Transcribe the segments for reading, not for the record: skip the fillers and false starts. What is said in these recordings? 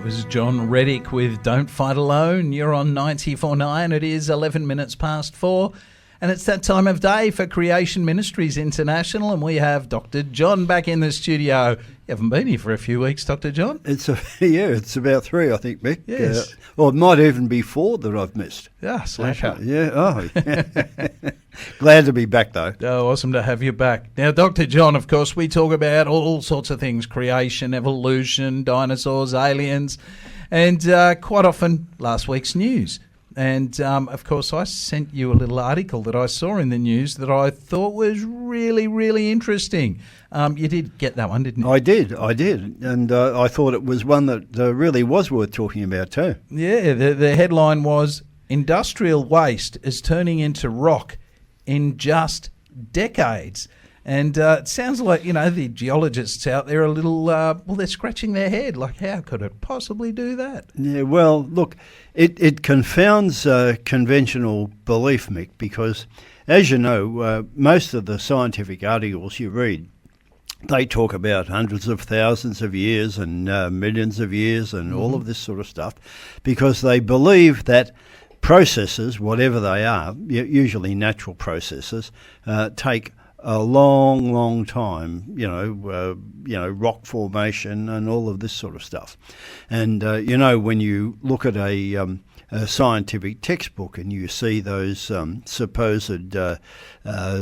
It was John Reddick with Don't Fight Alone. You're on 94.9. It is 11 minutes past 4. And it's that time of day for Creation Ministries International. And we have Dr. John back in the studio. You haven't been here for a few weeks, Dr. John? It's about 3, I think, Mick. Yes. Or it might even be 4 that I've missed. Yeah, slacker. Yeah, Glad to be back, though. Oh, awesome to have you back. Now, Dr. John, of course, we talk about all sorts of things: creation, evolution, dinosaurs, aliens, and quite often last week's news. And, of course, I sent you a little article that I saw in the news that I thought was really, really interesting. You did get that one, didn't you? I did. And I thought it was one that really was worth talking about too. Yeah, the headline was, "Industrial waste is turning into rock in just decades." And it sounds like, the geologists out there are a little, they're scratching their head. Like, how could it possibly do that? Yeah, well, look, it confounds conventional belief, Mick, because, as you know, most of the scientific articles you read, they talk about hundreds of thousands of years and millions of years and all of this sort of stuff, because they believe that processes, whatever they are, usually natural processes, take a long, long time, rock formation and all of this sort of stuff. And, when you look at a scientific textbook and you see those supposed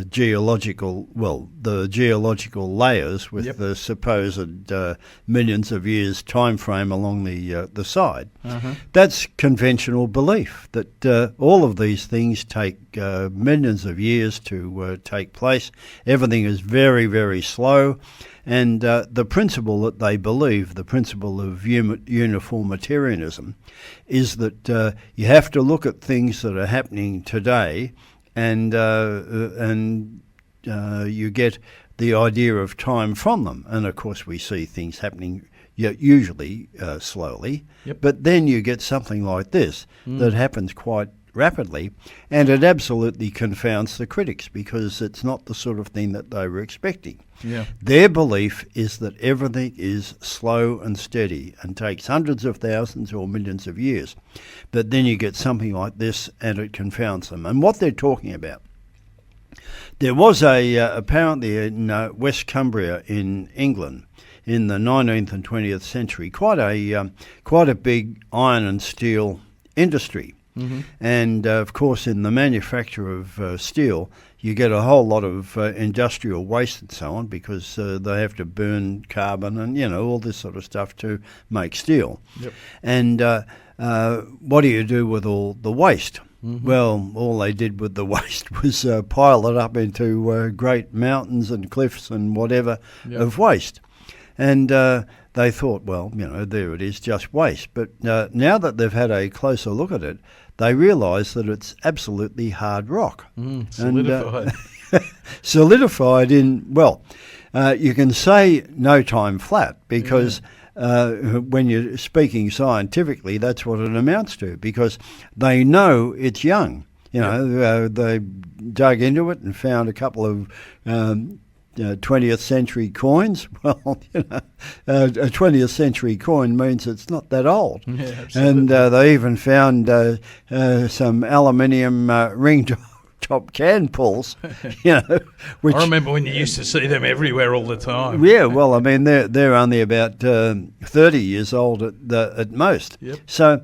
geological layers with the supposed millions of years time frame along the side, that's conventional belief that all of these things take millions of years to take place. Everything is very, very slow. And the principle that they believe, the principle of uniformitarianism, is that you have to look at things that are happening today, and you get the idea of time from them. And of course, we see things happening usually slowly, but then you get something like this that happens quite rapidly, and it absolutely confounds the critics because it's not the sort of thing that they were expecting. Yeah. Their belief is that everything is slow and steady and takes hundreds of thousands or millions of years. But then you get something like this and it confounds them. And what they're talking about, there was apparently in West Cumbria in England in the 19th and 20th century, quite a big iron and steel industry. And, of course, in the manufacture of steel, you get a whole lot of industrial waste and so on because they have to burn carbon and, all this sort of stuff to make steel. Yep. And what do you do with all the waste? Well, all they did with the waste was pile it up into great mountains and cliffs and whatever of waste. And they thought, well, there it is, just waste. But now that they've had a closer look at it, they realise that it's absolutely hard rock. Solidified. And, solidified in, you can say no time flat because when you're speaking scientifically, that's what it amounts to, because they know it's young. They dug into it and found a couple of 20th century coins. Well, a 20th century coin means it's not that old. Yeah, absolutely. And they even found some aluminium ring top can pulls, which I remember when you used to see them everywhere all the time. Yeah, well, I mean, they're only about 30 years old at most. Yep. So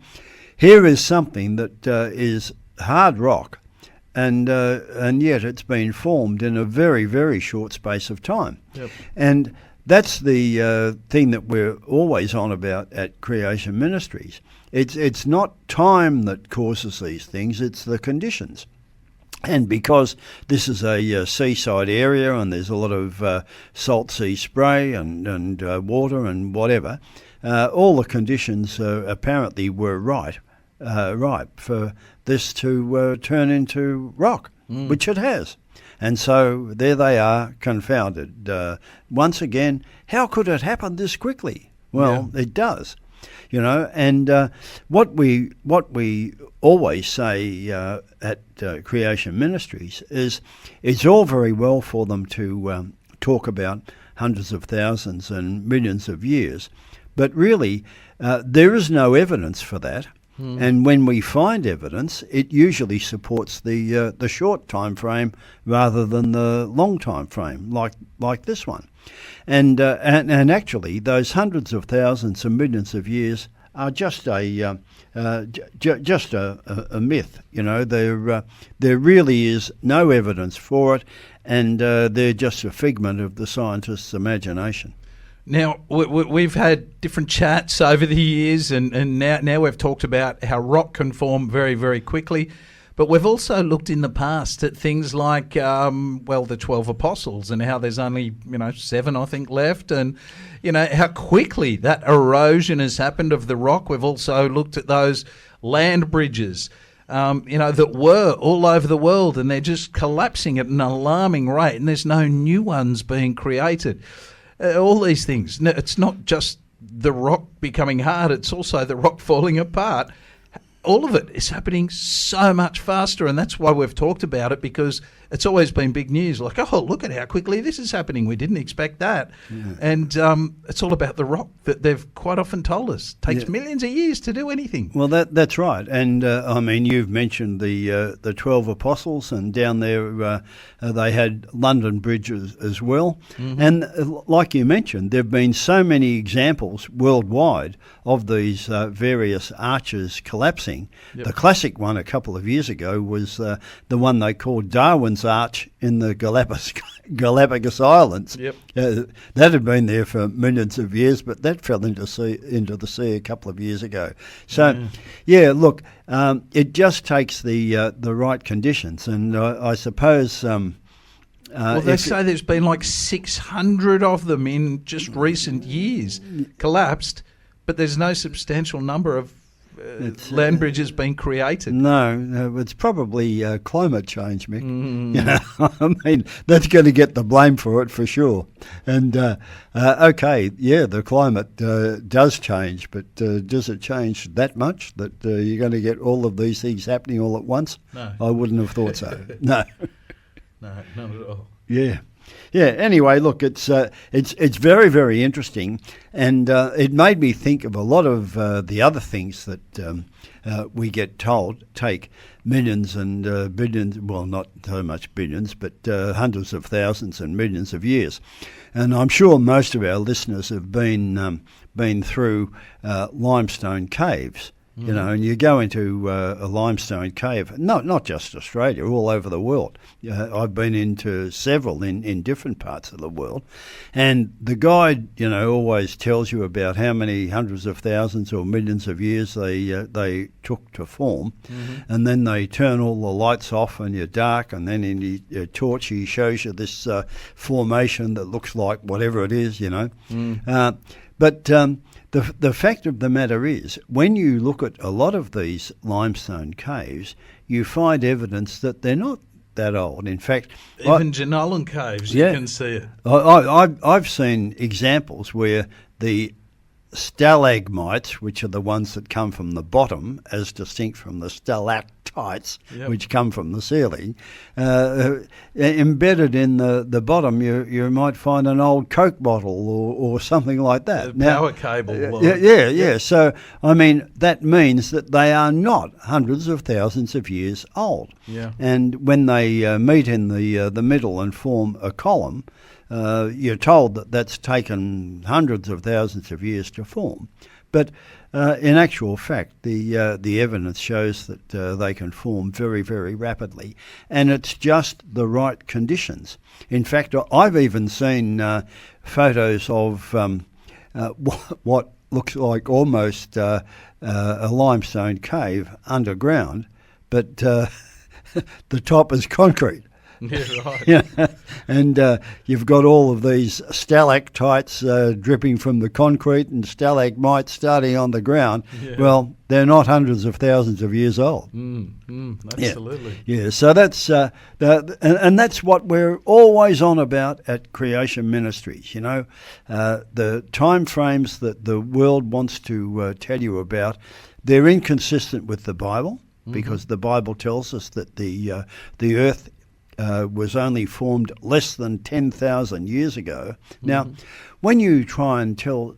here is something that is hard rock, and yet it's been formed in a very, very short space of time. Yep. And that's the thing that we're always on about at Creation Ministries. It's not time that causes these things, it's the conditions. And because this is a seaside area and there's a lot of salt sea spray and water and whatever, all the conditions apparently were ripe for this to turn into rock, which it has. And so there they are, confounded. Once again, how could it happen this quickly? Well, it does. And what we always say at Creation Ministries is it's all very well for them to talk about hundreds of thousands and millions of years, But really, there is no evidence for that. And when we find evidence, it usually supports the short time frame rather than the long time frame, like this one. And actually, those hundreds of thousands and millions of years are just a myth. You know, there really is no evidence for it, and they're just a figment of the scientist's imagination. Now, we've had different chats over the years, and now we've talked about how rock can form very, very quickly. But we've also looked in the past at things like, the 12 apostles and how there's only, 7, I think, left. And, how quickly that erosion has happened of the rock. We've also looked at those land bridges, that were all over the world, and they're just collapsing at an alarming rate, and there's no new ones being created. All these things. No, it's not just the rock becoming hard, it's also the rock falling apart. All of it is happening so much faster, and that's why we've talked about it, because it's always been big news. Like, oh, look at how quickly this is happening. We didn't expect that. Yeah. And it's all about the rock that they've quite often told us. It takes millions of years to do anything. Well, that's right. And, you've mentioned the 12 apostles, and down there they had London Bridge as well. Mm-hmm. And like you mentioned, there have been so many examples worldwide of these various arches collapsing. Yep. The classic one a couple of years ago was the one they called Darwin's Arch in the Galapagos Islands. Yep. That had been there for millions of years, but that fell into the sea a couple of years ago. So, look, it just takes the right conditions, and I suppose. They say there's been like 600 of them in just recent years collapsed, but there's no substantial number of land bridges being created. No, it's probably climate change, Mick. That's going to get the blame for it for sure. And the climate does change, but does it change that much that you're going to get all of these things happening all at once? No, I wouldn't have thought so. No, not at all. Yeah. Anyway, look, it's very, very interesting, and it made me think of a lot of the other things that we get told take millions and billions. Well, not so much billions, but hundreds of thousands and millions of years. And I'm sure most of our listeners have been through limestone caves. And you go into a limestone cave, not just Australia, all over the world. I've been into several in different parts of the world. And the guide, always tells you about how many hundreds of thousands or millions of years they took to form. Mm-hmm. And then they turn all the lights off and you're dark, and then in your torch he shows you this formation that looks like whatever it is, The fact of the matter is, when you look at a lot of these limestone caves, you find evidence that they're not that old. In fact, even Jenolan caves, you can see it. I've seen examples where the stalagmites, which are the ones that come from the bottom, as distinct from the stalactites, which come from the ceiling, embedded in the bottom, you might find an old Coke bottle or something like that. Power cable. So, that means that they are not hundreds of thousands of years old. Yeah. And when they meet in the middle and form a column, you're told that that's taken hundreds of thousands of years to form. But in actual fact, the evidence shows that they can form very, very rapidly. And it's just the right conditions. In fact, I've even seen photos of what looks like almost a limestone cave underground, but the top is concrete. Yeah, right. And you've got all of these stalactites dripping from the concrete and stalagmites starting on the ground. Yeah. Well, they're not hundreds of thousands of years old. Absolutely. Yeah. So that's and that's what we're always on about at Creation Ministries. The time frames that the world wants to tell you about, they're inconsistent with the Bible, because the Bible tells us that the earth was only formed less than 10,000 years ago. Now, when you try and tell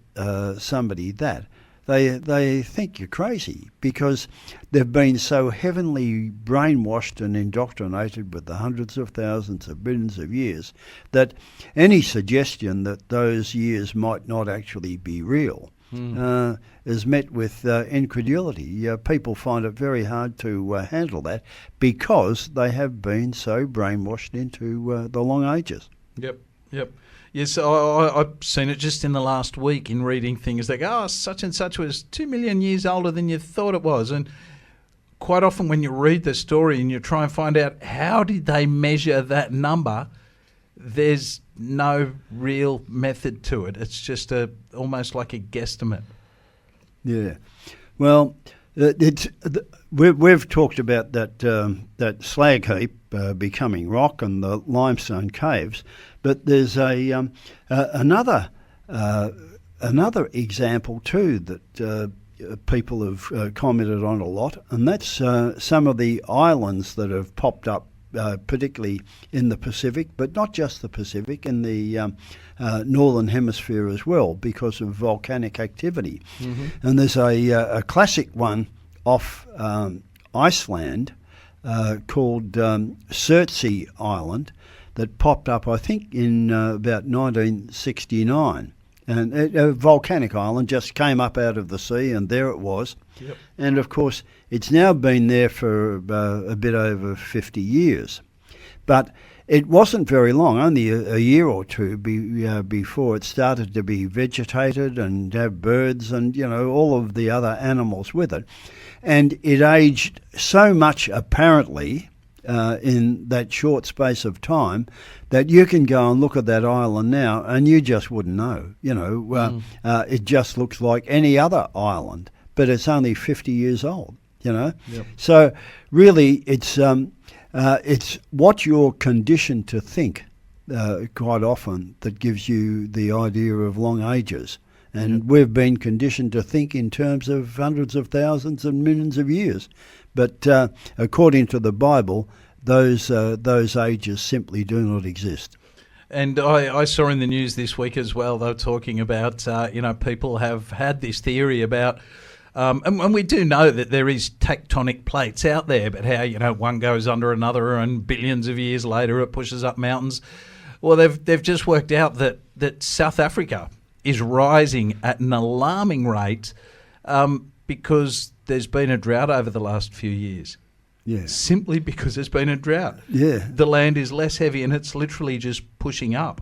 somebody that, they think you're crazy because they've been so heavily brainwashed and indoctrinated with the hundreds of thousands of billions of years that any suggestion that those years might not actually be real is met with incredulity. People find it very hard to handle that because they have been so brainwashed into the long ages. Yep. Yes, I've seen it just in the last week in reading things. They go, such and such was 2 million years older than you thought it was. And quite often when you read the story and you try and find out how did they measure that number, there's no real method to it. It's just almost like a guesstimate. Yeah. Well, we've talked about that slag heap becoming rock and the limestone caves, but there's another example too that people have commented on a lot, and that's some of the islands that have popped up, particularly in the Pacific, but not just the Pacific, in the northern hemisphere as well, because of volcanic activity. And there's a classic one off Iceland called Surtsey Island that popped up, I think, in about 1969. And a volcanic island just came up out of the sea, and there it was. Yep. And, of course, it's now been there for a bit over 50 years. But it wasn't very long, only a year or two before it started to be vegetated and have birds and, all of the other animals with it. And it aged so much, apparently, in that short space of time, that you can go and look at that island now and you just wouldn't know. It just looks like any other island, but it's only 50 years old, Yep. So really it's what you're conditioned to think quite often that gives you the idea of long ages. And we've been conditioned to think in terms of hundreds of thousands and millions of years. But according to the Bible, those ages simply do not exist. And I saw in the news this week as well, they were talking about, people have had this theory about, and we do know that there is tectonic plates out there, but how, one goes under another and billions of years later it pushes up mountains. Well, they've just worked out that South Africa is rising at an alarming rate because there's been a drought over the last few years. Yeah. Simply because there's been a drought. Yeah. The land is less heavy and it's literally just pushing up.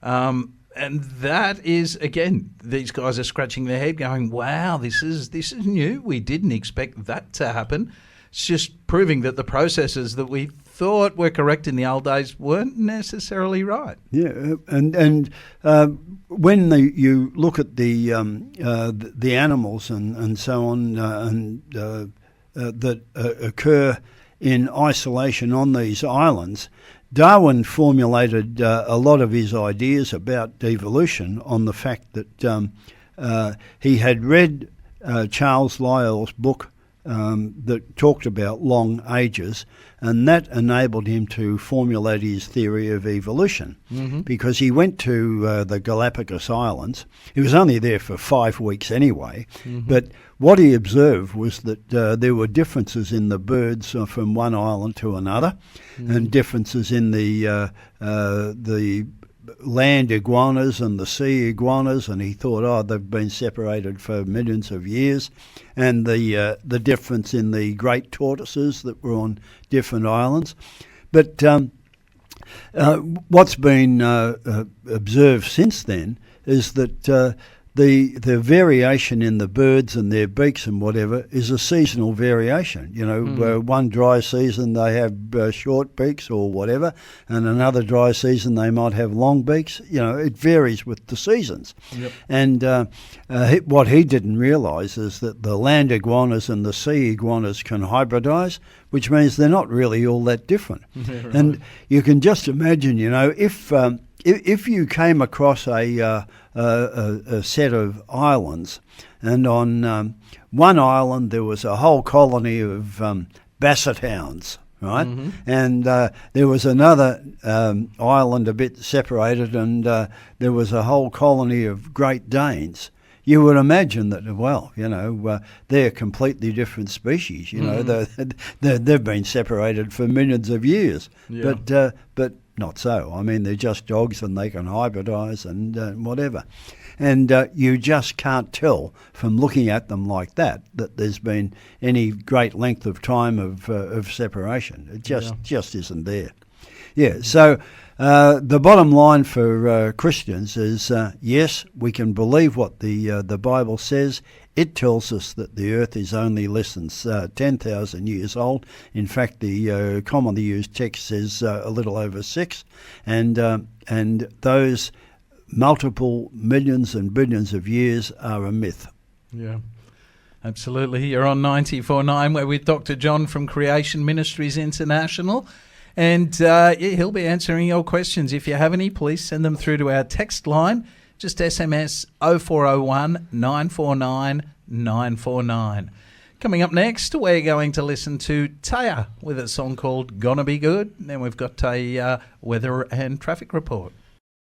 And that is, again, these guys are scratching their head going, wow, this is new. We didn't expect that to happen. It's just proving that the processes that we thought were correct in the old days weren't necessarily right. Yeah, and when you look at the animals and so on that occur in isolation on these islands, Darwin formulated a lot of his ideas about evolution on the fact that he had read Charles Lyell's book that talked about long ages, and that enabled him to formulate his theory of evolution. Because he went to the Galapagos Islands. He was only there for 5 weeks anyway, but what he observed was that there were differences in the birds from one island to another, and differences in the land iguanas and the sea iguanas, and he thought, they've been separated for millions of years, and the difference in the great tortoises that were on different islands. But what's been observed since then is that the variation in the birds and their beaks and whatever is a seasonal variation. One dry season they have short beaks or whatever, and another dry season they might have long beaks. It varies with the seasons. Yep. And what he didn't realise is that the land iguanas and the sea iguanas can hybridise, which means they're not really all that different. Yeah, right. And you can just imagine, if you came across a set of islands, and on one island there was a whole colony of basset hounds, right? And there was another island a bit separated, and there was a whole colony of Great Danes. You would imagine that, well, they're completely different species. They've been separated for millions of years, but not so. I mean, they're just dogs, and they can hybridise and whatever. And you just can't tell from looking at them like that there's been any great length of time of separation. It just isn't there. Yeah, so the bottom line for Christians is, yes, we can believe what the Bible says. It tells us that the earth is only less than 10,000 years old. In fact, the commonly used text says a little over 6. And those multiple millions and billions of years are a myth. Yeah, absolutely. You're on 94.9. We're with Dr. John from Creation Ministries International. And he'll be answering your questions. If you have any, please send them through to our text line. Just SMS 0401 949 949. Coming up next, we're going to listen to Taya with a song called Gonna Be Good. Then we've got a weather and traffic report.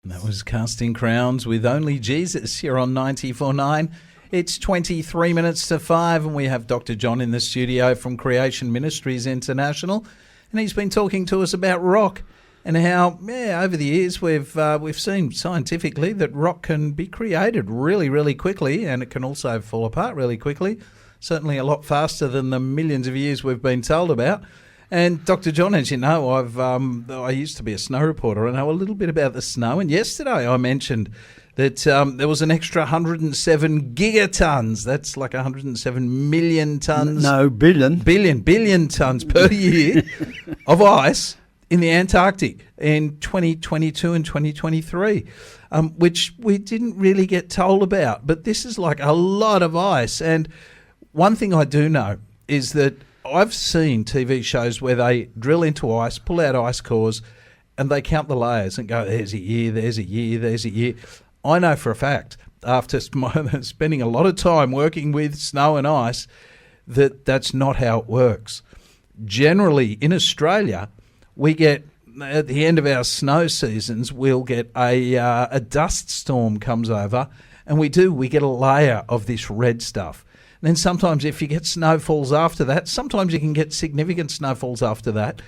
And that was Casting Crowns with Only Jesus here on 94.9. It's 23 minutes to 5, and we have Dr. John in the studio from Creation Ministries International. And he's been talking to us about rock and how, over the years we've seen scientifically that rock can be created really, really quickly, and it can also fall apart really quickly, certainly a lot faster than the millions of years we've been told about. And Dr. John, as you know, I used to be a snow reporter. I know a little bit about the snow, and yesterday I mentioned that there was an extra 107 gigatons. That's like 107 million tons. No, billion. Billion tons per year of ice in the Antarctic in 2022 and 2023, which we didn't really get told about. But this is like a lot of ice. And one thing I do know is that I've seen TV shows where they drill into ice, pull out ice cores, and they count the layers and go, there's a year, there's a year, there's a year. I know for a fact, after spending a lot of time working with snow and ice, that that's not how it works. Generally, in Australia, we get, at the end of our snow seasons, we'll get a dust storm comes over, and we get a layer of this red stuff. And then sometimes if you get snowfalls after that, sometimes you can get significant snowfalls after that.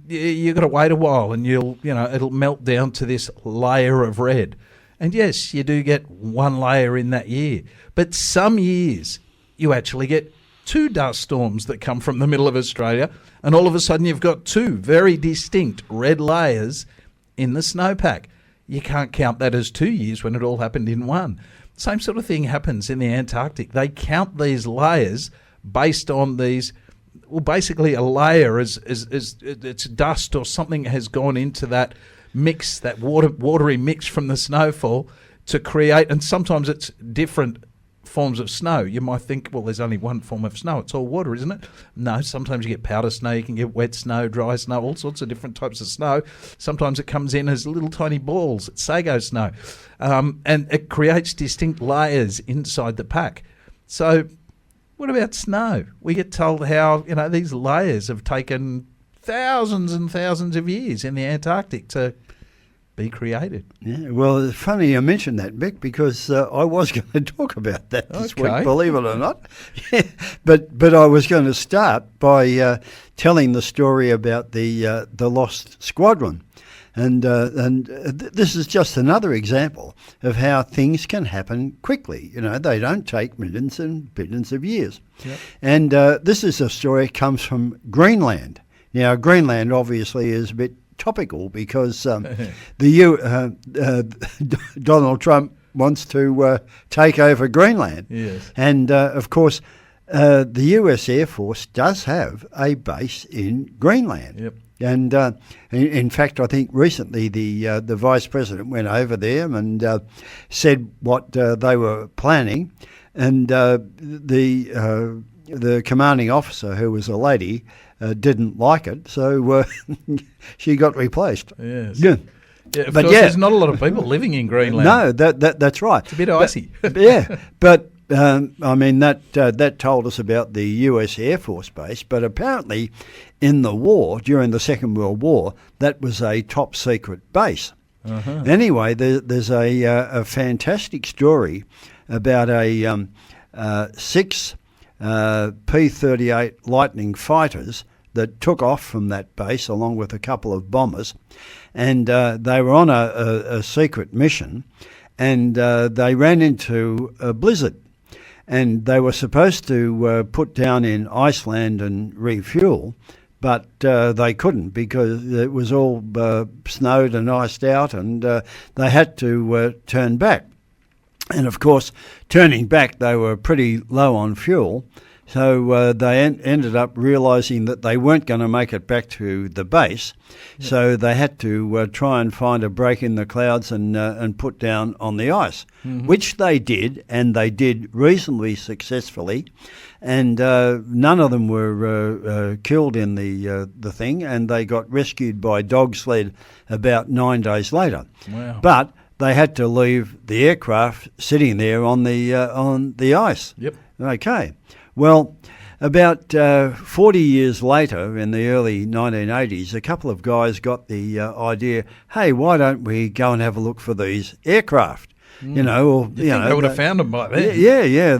You've got to wait a while, and it'll melt down to this layer of red. And yes, you do get one layer in that year. But some years you actually get two dust storms that come from the middle of Australia, and all of a sudden you've got two very distinct red layers in the snowpack. You can't count that as 2 years when it all happened in one. Same sort of thing happens in the Antarctic. They count these layers based on these, well, basically a layer is it's dust or something has gone into that mix, that watery mix from the snowfall to create, and sometimes it's different forms of snow. You might think, well, there's only one form of snow. It's all water, isn't it? No, sometimes you get powder snow, you can get wet snow, dry snow, all sorts of different types of snow. Sometimes it comes in as little tiny balls. It's sago snow. And it creates distinct layers inside the pack. So what about snow? We get told how, these layers have taken thousands and thousands of years in the Antarctic to be created. Yeah, well, it's funny you mentioned that, Mick, because I was going to talk about that this week, believe it or not. Yeah, but I was going to start by telling the story about the Lost Squadron. And this is just another example of how things can happen quickly. They don't take millions and billions of years. Yep. And this is a story that comes from Greenland. Now, Greenland obviously is a bit topical because Donald Trump wants to take over Greenland. Yes. And, of course, the US Air Force does have a base in Greenland. Yep. And in fact, I think recently the Vice President went over there and said what they were planning. And the commanding officer, who was a lady, didn't like it, so she got replaced. Yes. Yeah. Yeah, of course, there's not a lot of people living in Greenland. No, that's right. It's a bit icy. Yeah, but I mean, that told us about the US Air Force Base, but apparently in the war, during the Second World War, that was a top secret base. Uh-huh. Anyway, there's a fantastic story about a six P-38 Lightning fighters that took off from that base along with a couple of bombers, and they were on a secret mission, and they ran into a blizzard, and they were supposed to put down in Iceland and refuel, but they couldn't because it was all snowed and iced out, and they had to turn back. And of course, turning back, they were pretty low on fuel, so they ended up realising that they weren't going to make it back to the base, so they had to try and find a break in the clouds and put down on the ice, which they did, and they did reasonably successfully, and none of them were killed in the thing, and they got rescued by dog sled about 9 days later. Wow. But they had to leave the aircraft sitting there on the ice. Yep. Okay. Well, about 40 years later, in the early 1980s, a couple of guys got the idea, hey, why don't we go and have a look for these aircraft? You know, or You think they would have found them by then? Yeah.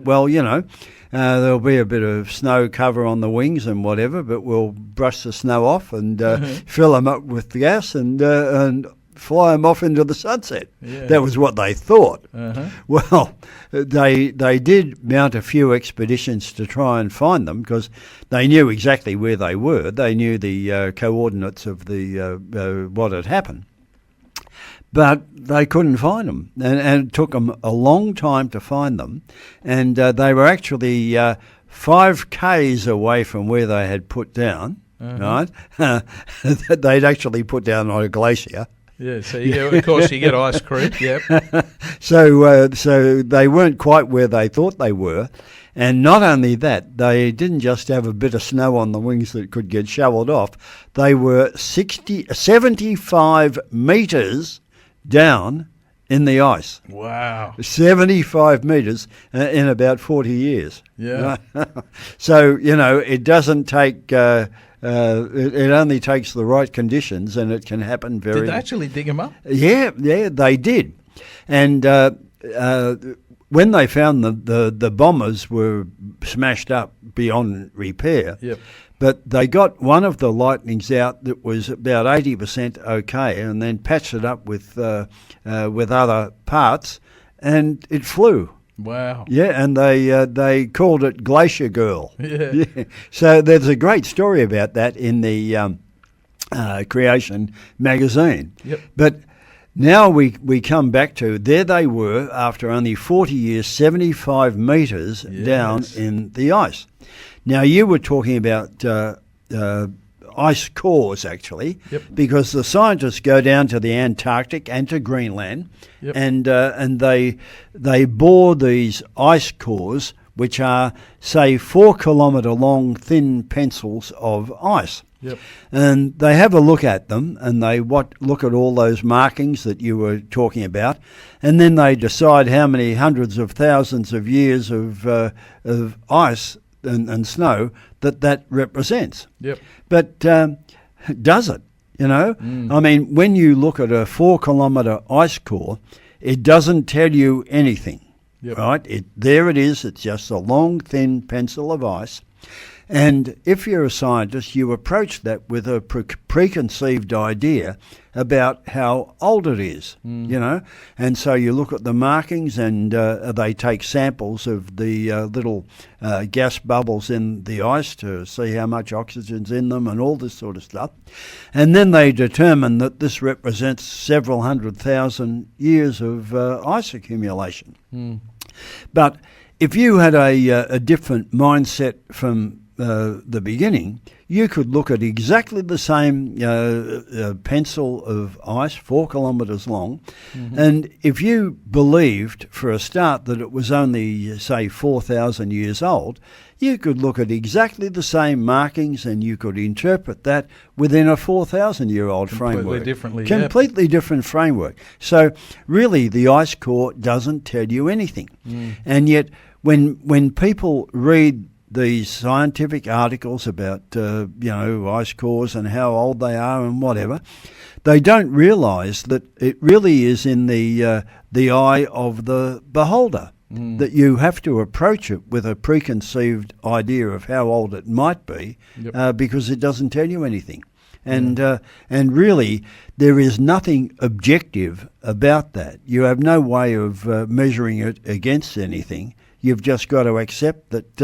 Well, you know, there'll be a bit of snow cover on the wings and whatever, but we'll brush the snow off and fill them up with gas and fly them off into the sunset. Yeah. That was what they thought. Uh-huh. Well, they did mount a few expeditions to try and find them because they knew exactly where they were. They knew the coordinates of the what had happened. But they couldn't find them, and it took them a long time to find them. And they were actually 5 k's away from where they had put down, right? They'd actually put down on a glacier. Yeah, so of course you get ice creep, yep. So they weren't quite where they thought they were. And not only that, they didn't just have a bit of snow on the wings that could get shoveled off. They were 75 metres down in the ice. Wow. 75 metres in about 40 years. Yeah. So, you know, it doesn't take... it only takes the right conditions, and it can happen very... Did they actually dig them up? Yeah, they did. And when they found the bombers were smashed up beyond repair, Yep. but they got one of the Lightnings out that was about 80% okay, and then patched it up with other parts, and it flew. Wow. Yeah, and they called it Glacier Girl. Yeah. So there's a great story about that in the Creation magazine. Yep. But now we come back to, there they were after only 40 years, 75 metres down in the ice. Now you were talking about ice cores, actually, because the scientists go down to the Antarctic and to Greenland, and they bore these ice cores, which are, say, 4 kilometre long thin pencils of ice. Yep. And they have a look at them, and they look at all those markings that you were talking about, and then they decide how many hundreds of thousands of years of ice and snow that represents. Yep. But does it? You know? I mean, when you look at a 4 kilometre ice core, it doesn't tell you anything. Yep. Right? There it is. It's just a long, thin pencil of ice. And if you're a scientist, you approach that with a preconceived idea about how old it is, you know. And so you look at the markings, and they take samples of the little gas bubbles in the ice to see how much oxygen's in them and all this sort of stuff. And then they determine that this represents several 100,000 years of ice accumulation. But if you had a different mindset from the beginning, you could look at exactly the same pencil of ice, 4 kilometres long, and if you believed for a start that it was only, say, 4,000 years old, you could look at exactly the same markings and you could interpret that within a 4,000-year-old framework. Completely different framework. So really the ice core doesn't tell you anything. And yet when people read these scientific articles about, ice cores and how old they are and whatever, they don't realise that it really is in the eye of the beholder, that you have to approach it with a preconceived idea of how old it might be, because it doesn't tell you anything. And really, there is nothing objective about that. You have no way of measuring it against anything. You've just got to accept that,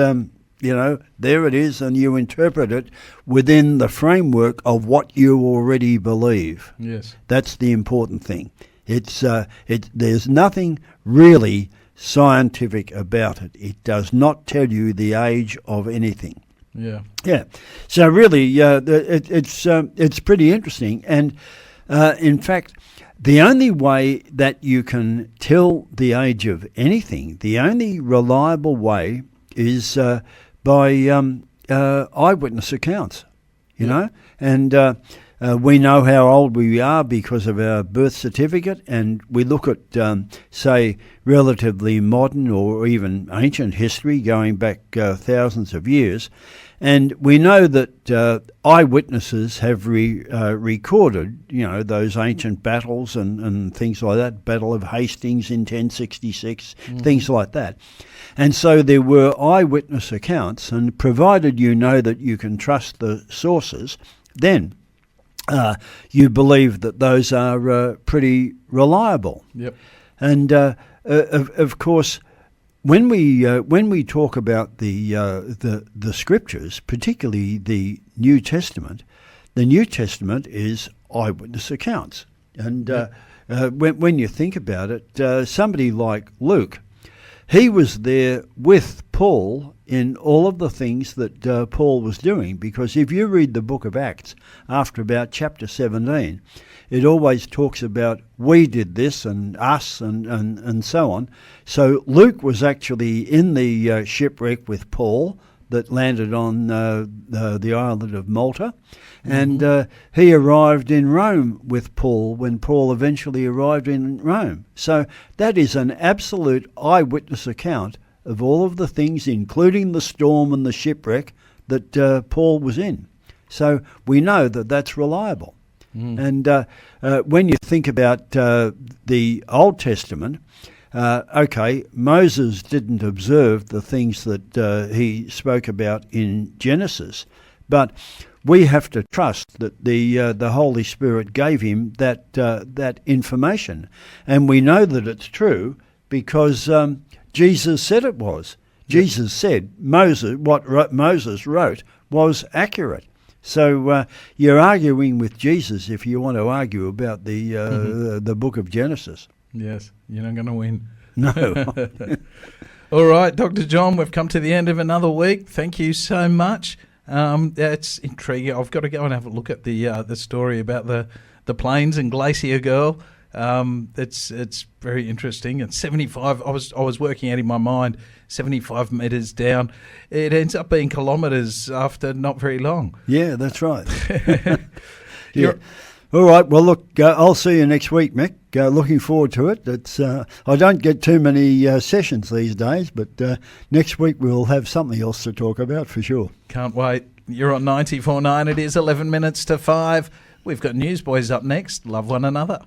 there it is, and you interpret it within the framework of what you already believe. Yes. That's the important thing. There's nothing really scientific about it. It does not tell you the age of anything. Yeah. Yeah. So really, it's pretty interesting. And in fact, the only way that you can tell the age of anything, the only reliable way is by eyewitness accounts, you know. And we know how old we are because of our birth certificate, and we look at, say, relatively modern or even ancient history going back thousands of years, and we know that eyewitnesses have recorded, those ancient battles and things like that, Battle of Hastings in 1066, things like that. And so there were eyewitness accounts, and provided you know that you can trust the sources, then you believe that those are pretty reliable. Yep. And of course, when we talk about the scriptures, particularly the New Testament is eyewitness accounts. And when you think about it, somebody like Luke, he was there with Paul in all of the things that Paul was doing, because if you read the book of Acts after about chapter 17, it always talks about we did this and us and so on. So Luke was actually in the shipwreck with Paul that landed on the island of Malta, and he arrived in Rome with Paul when Paul eventually arrived in Rome. So that is an absolute eyewitness account of all of the things, including the storm and the shipwreck, that Paul was in. So we know that that's reliable. And when you think about the Old Testament, Moses didn't observe the things that he spoke about in Genesis, but we have to trust that the Holy Spirit gave him that information, and we know that it's true because Jesus said it was. Jesus said what Moses wrote was accurate. So you're arguing with Jesus if you want to argue about the book of Genesis. Yes, you're not going to win. No. All right, Dr. John, we've come to the end of another week. Thank you so much. It's intriguing. I've got to go and have a look at the story about the plains and Glacier Girl. It's very interesting. And 75. I was working out in my mind. 75 metres down. It ends up being kilometres after not very long. Yeah, that's right. Yeah. All right. Well, look, I'll see you next week, Mick. Looking forward to it. It's I don't get too many sessions these days, but next week we'll have something else to talk about for sure. Can't wait. You're on 94.9. It is 11 minutes to 5. We've got Newsboys up next. Love one another.